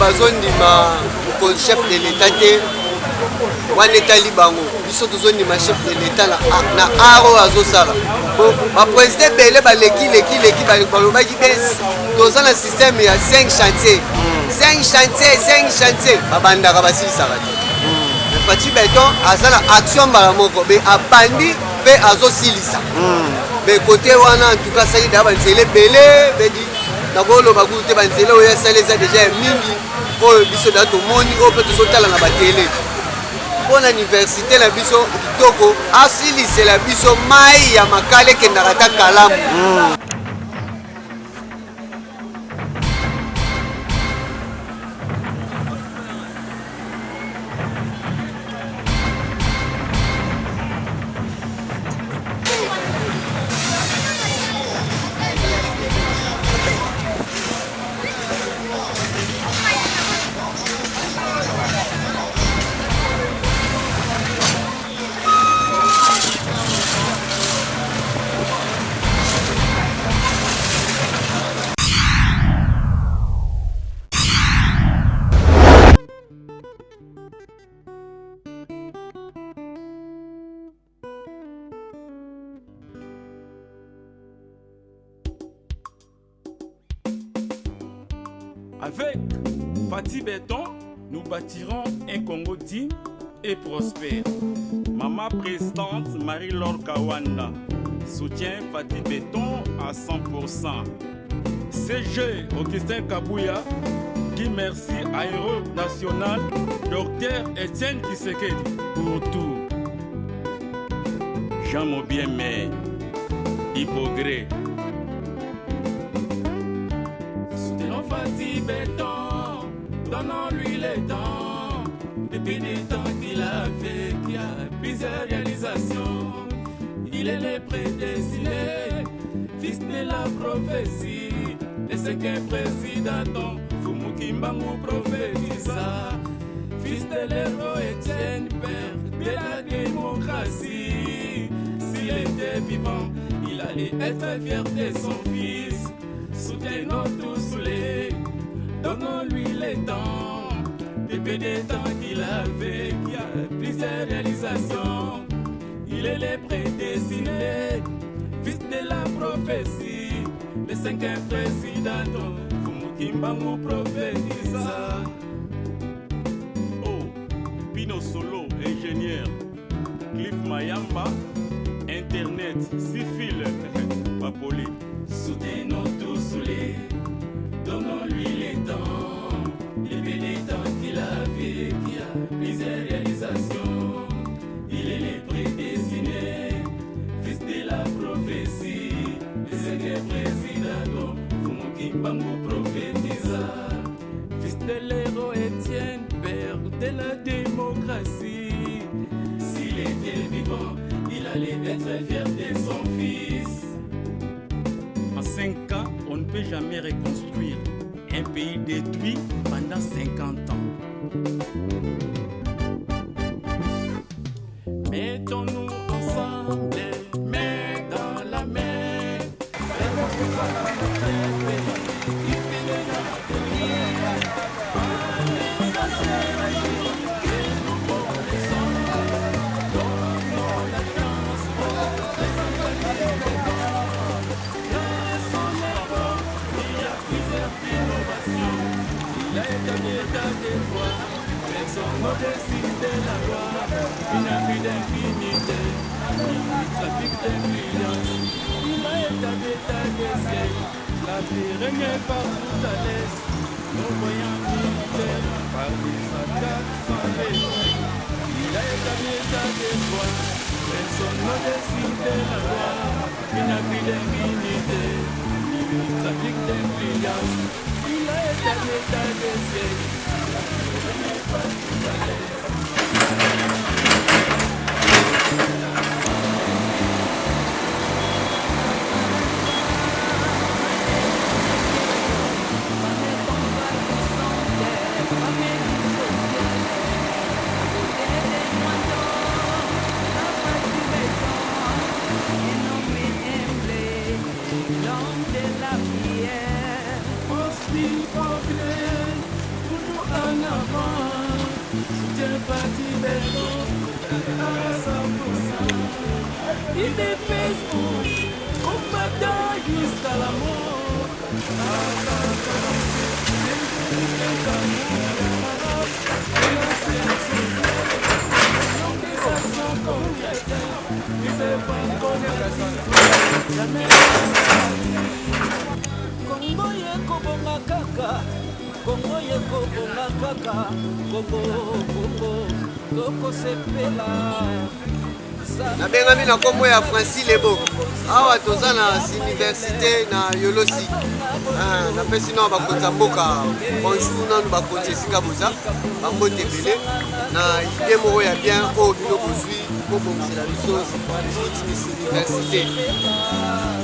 bazondima chef de l'état te wana etali bango biso tozondima chef de l'état na aro azosala baprésident ebele baleki balobaki besi toza na système ya 5 chantier babandaka basilisaka te Fati Beton aza na action mbala moko be abandi mpe azosilisa be kote wana en tout cas sali da banzela ebele bedi nakoloba kutu te banzela oyo asala eza deja ya mingi oyo biso da tomoni oyo mpe tozotala na batele mpona université na biso kitoko asilisela biso mai ya makala ekendaka ta kalamu Avec Fati Beton, nous bâtirons un Congo digne et prospère. Maman présidente Marie-Laure Kawanda soutient Fati Beton à 100%. CG Augustin Kabouya, Guy Merci Aéro National, Dr Etienne Kisekedi pour tout. Jean Mobiemé, Hypogré. Fati Beton, donnons-lui le temps. Depuis des temps qu'il a fait, qu'il a plusieurs réalisations. Il est le prédestiné, fils de la prophétie. Le cinquième président, Fumukimbangu prophétisa. Fils de l'héros Etienne, père de la démocratie. S'il était vivant, il allait être fier de son fils. Soutenons tous les, donnons-lui les temps. Depuis des temps qu'il avait, qu'il a plusieurs réalisations. Il est le prédestiné, fils de la prophétie. Le cinquième président, Fumukimbangu prophétisa. Oh, Pino Solo, ingénieur. Cliff Mayamba, Internet, Sifil, Papoli. Soutenons tous les, donnons-lui les temps. Depuis les temps qu'il a fait, qu'il a plusieurs réalisations. Il est le prédestiné, fils de la prophétie. Le cinquième président, Fumukimbangu prophétisa. Fils de l'héros Etienne, père de la démocratie. S'il était vivant, il allait être fier de son fils. En 5 ans, on ne peut jamais reconstruire un pays détruit pendant 50 ans. Mettons-nous ensemble, main dans la main. Faisons ça notre pays qui fait de l'avenir. Par les anciens que nous connaissons, donnons la chance aux présidents. Personne ne décide de la loi, il n'y a plus d'impunité, ni trafic d'influence. Il a établi l'état de siècle, la paix règne partout à l'est. Nos voyants militaires par des attaques sans l'effet. Il a établi l'état de droit, personne ne décide de la loi, il n'y a plus d'impunité, ni trafic d'influence. Il a établi l'état de siècle. L'homme de la prière, en avant, soutien parti Bello à 100%. Il dépêche pour combattant jusqu'à la mort. Kongo yeko bonga kaka, Kongo yeko bonga kaka, Kongo toko sepela. nabengami na kombo ya Francis Lebo awa toza na université na Yolosi napesi nao bakonzi ya mboka bonjour nanu bakonzi esika boza bambote ebele na ide moko ya bien oyo bino bozwi kobongisela biso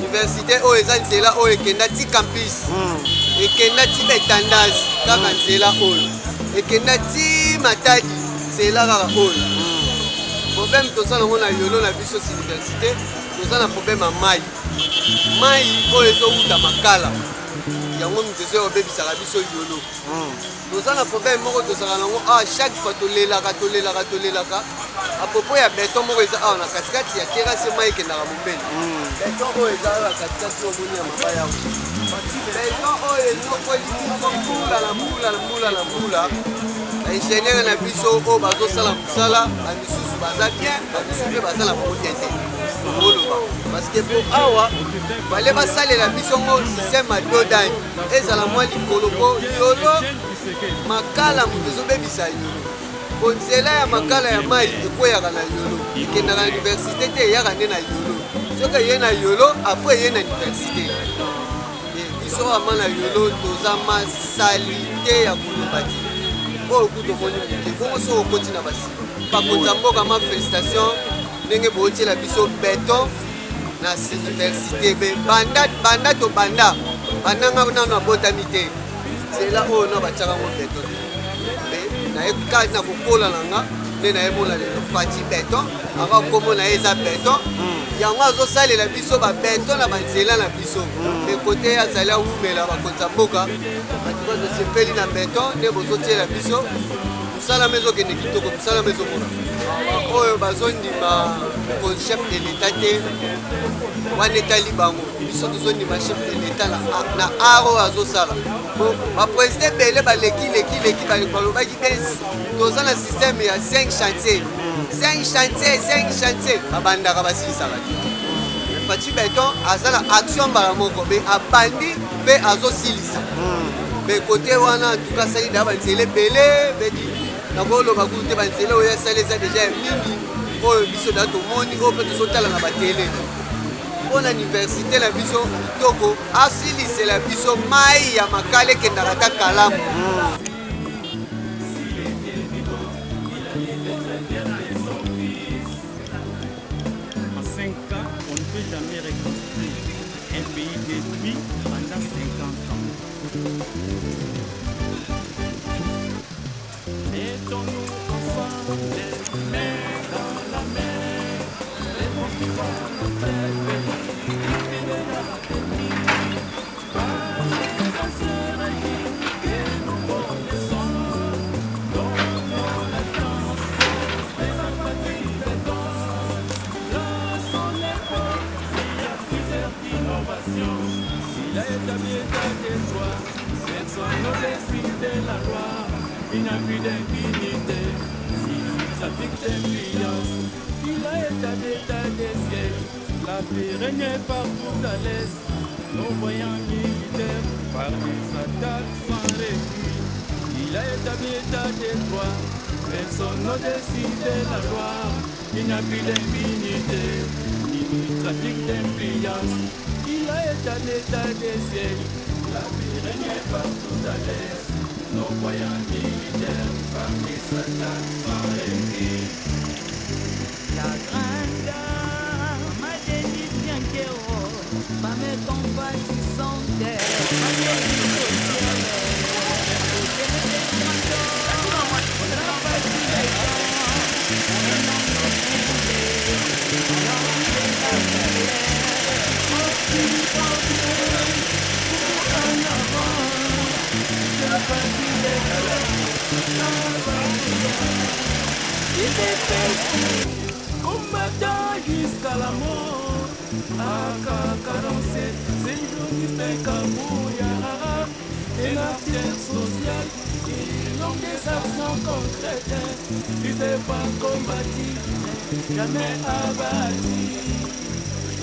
université oyo eza nzela oyo ekenda ti campus ekenda ti betandage kaka nzela oyo ekenda ti matadi nzela kaka oyo problème toza nango na yolo na biso université toza na problème ya mai oyo ezowuta makala yango mitezo oyo obebisaka biso yolo toza na problème moko tozala nango chaque fois tolelaka apropo ya beton moko eza awa na katikati ya terrasse mai ekendaka mombele beton oyo eza na katikati omoni ya mabaya beton oyo ezokoliki mbula na mbula ingénieur na biso oyo bazosala mosala bamisusu baza bien bamisusu mpe baza na potete oloba parce que po awa bale basalela biso ngo système ya dodani ezala mwa likolo po yolo makala moto ezobebisa yolo po nzela ya makala ya mai ekweyaka na yolo ekendaka na université te eyaka nde na yolo soki eye na yolo apres eye na université biso ama na yolo toza masalite ya koloba ti oyo kutu omoni moke bongo soki okoti na basima bakonzi ya mboka ma félicitation ndenge bootiela biso beton na université be banda to bandanga nano abotami te nzela oyo na batiaka ngo beton te naye na kokola na nga nde nayemona lelo fati beton aka kombo na ye eza beton yango azosalela biso babeton na banzela na biso ekote azali awumela bakonzi ya mboka batuka tosepeli na beton nde bozotiela biso mosalama ezokende kitoko mosalama ezomona oyo bazondima chef de l'état te wana etali bango biso tozondima chef de l'état na art oyo azosala baprésident ebele balekileki balobaki te toza na système ya 5 chantier babandaka basilisaka te fati beton aza na action mbala moko me abandi mpe azosilisa me kote wana antuka asali da banzela ebele bedi nakoloba kutu te banzela oyo asali eza deja ya mingi oyo biso da tomoni oyo mpe tozotala na batele mpo na université na biso kitoko asilisela biso mai ya makala ekendaka ta kalamu Jamais reconstruire un pays détruit pendant 50 ans. Mettons-nous ensemble, les mains dans la main, reconstruisons notre pays, fidèles à l'ennemi, par les anciens régimes que nous connaissons, donnons la chance, les empathies béton, lançons les portes. Il a établi état de droit, personne ne décide la loi, il n'a plus d'impunité, il trafic d'influence. Il a établi état de siège, la paix règne partout à l'est, nos voyants militaires par des attaques sans répit. Il a établi état de droit, personne ne décide la loi, il n'a plus d'impunité, ni trafic d'influence. Il a établi état de siège, la paix règne partout à l'est, nos voyants militaires par des attaques sans répit. La grande dame a Denise Bianchero, femme compatissante, femme sociale, En avant, Il dépêche combattant jusqu'à la mort. AK-47, c'est Augustin Kabouya. Et l'acteur social, ils ont des actions concrètes. Ils ne sont pas combattus, jamais abattus.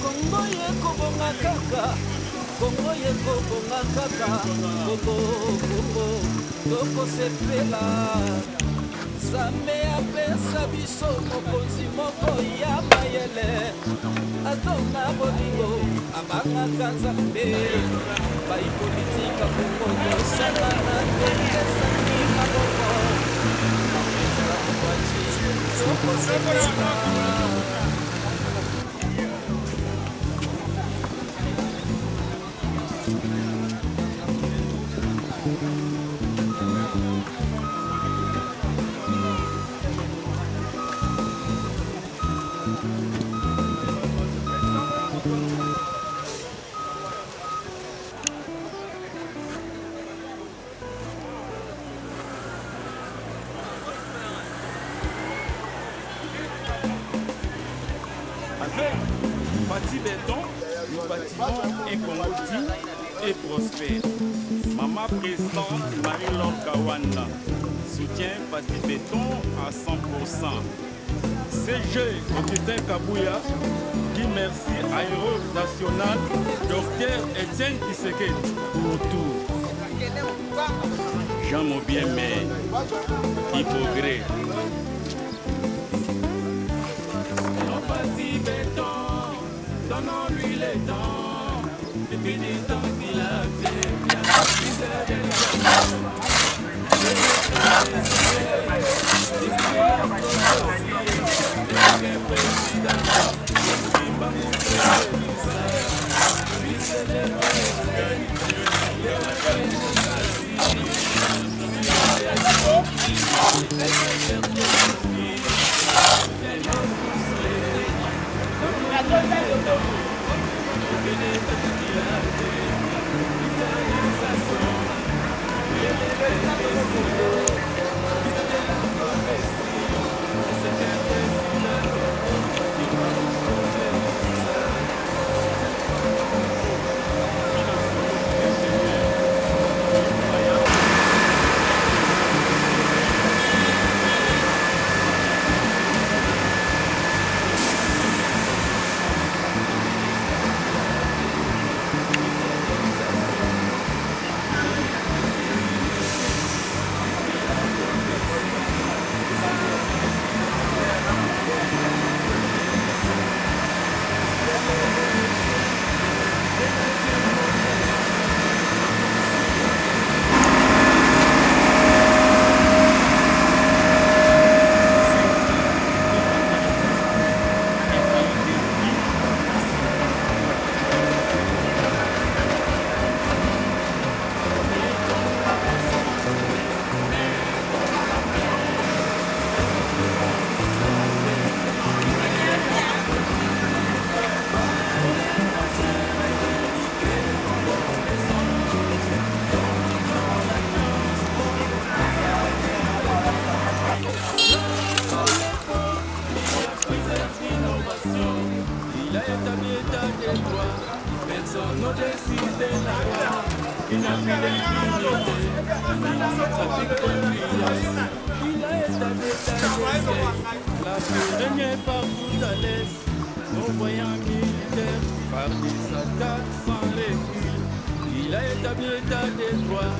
Kongo ye kobonga kaka, Kongo ye kobonga kaka, Koko sepela. Nzambe apesa biso mokonzi moko ya mayele, atonga bolingo abangaka Nzambe. Baipolitika Kongo kosala na tokesaki maboko, Koko sepela. Avec Fatih Béton, nous bâtirons un Congo digne et prospère. Maman présidente Marie-Laure Kawanda soutient Fatih Béton à 100%. CG Augustin Kabouya dit merci à Héros National Dr Etienne Tshisekedi pour tout. Jean Mobiemé, Hypogré. Fatih Béton, donnons-lui les dents. Depuis du temps qu'il a fait, il a refusé la délicatesse. Personne ne décide de la loi. Il n'a plus d'impunité, ni trafic d'influence. Il a établi ta décès. La paix règne partout à l'est. Nos voyants militaires par des attaques sans recul. Il a établi l'état des droits.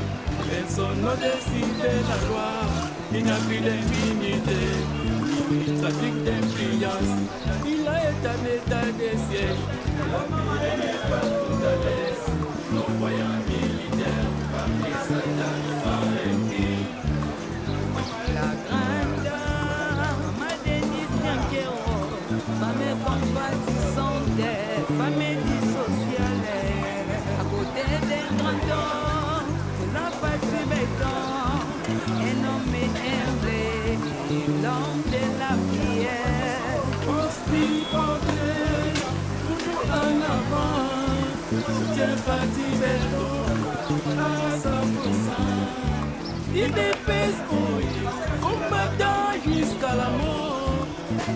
Personne ne décide de la loi. Il n'a plus d'impunité, ni trafic d'influence. Il a établi l'état des sièges. La paix règne partout à l'est. Nos voyants militaires par des attaques sans recul. La grande dame Denise Bianchero, femme compatissante, femme dissociale, à côté des grands hommes, la Fatih Béton, un homme humble, l'homme de la prière. Hostie portée, toujours en avant, soutient Fatih Béton à 100%. Il dépèse, combattant jusqu'à la mort.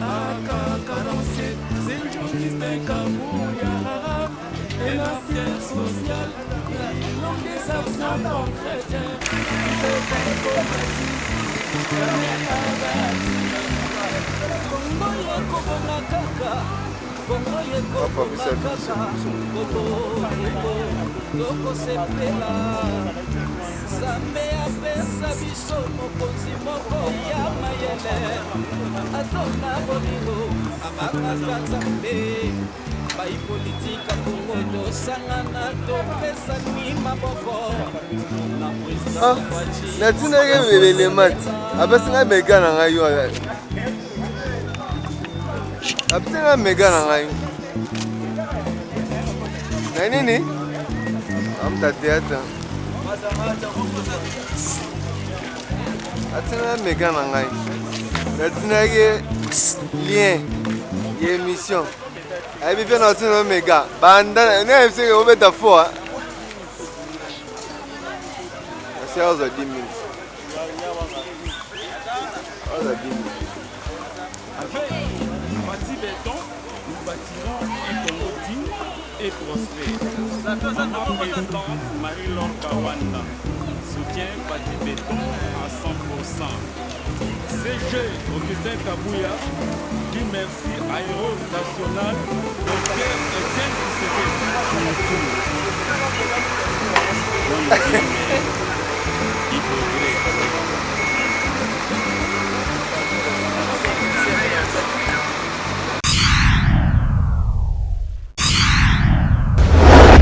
AK-47, c'est Jean-Christin Kabouya. Et la terre sociale, l'homme des actions concrètes. C'est pas combattu, jamais abattu. Kongo yekobonga kaka, Kongo yekobonga kaka, tokosepela. Nzambe apesa biso mokonzi moko ya mayele, atona bolingo abakaka Nzambe. Baipolitika Kongo tosangana topesani maboko na président Fachi. natinaki elemati apesinga mega na ngai yo apesinga mega na ngai na nini amta théâtre atinga mega na ngai natinaki lien ya émission ayebi mpe na otina mega banda nayebiseke obeta fo asi azwa 10 minutes azwa 10 minutes. Avec Fati Béton, nous bâtirons un Congo digne et prospère. Maman présidente Marie-Laure Kawanda soutient Fati Béton à 100%. CG Augustin Kabouya dit merci à Héros National, Dr Etienne Tshisekedi.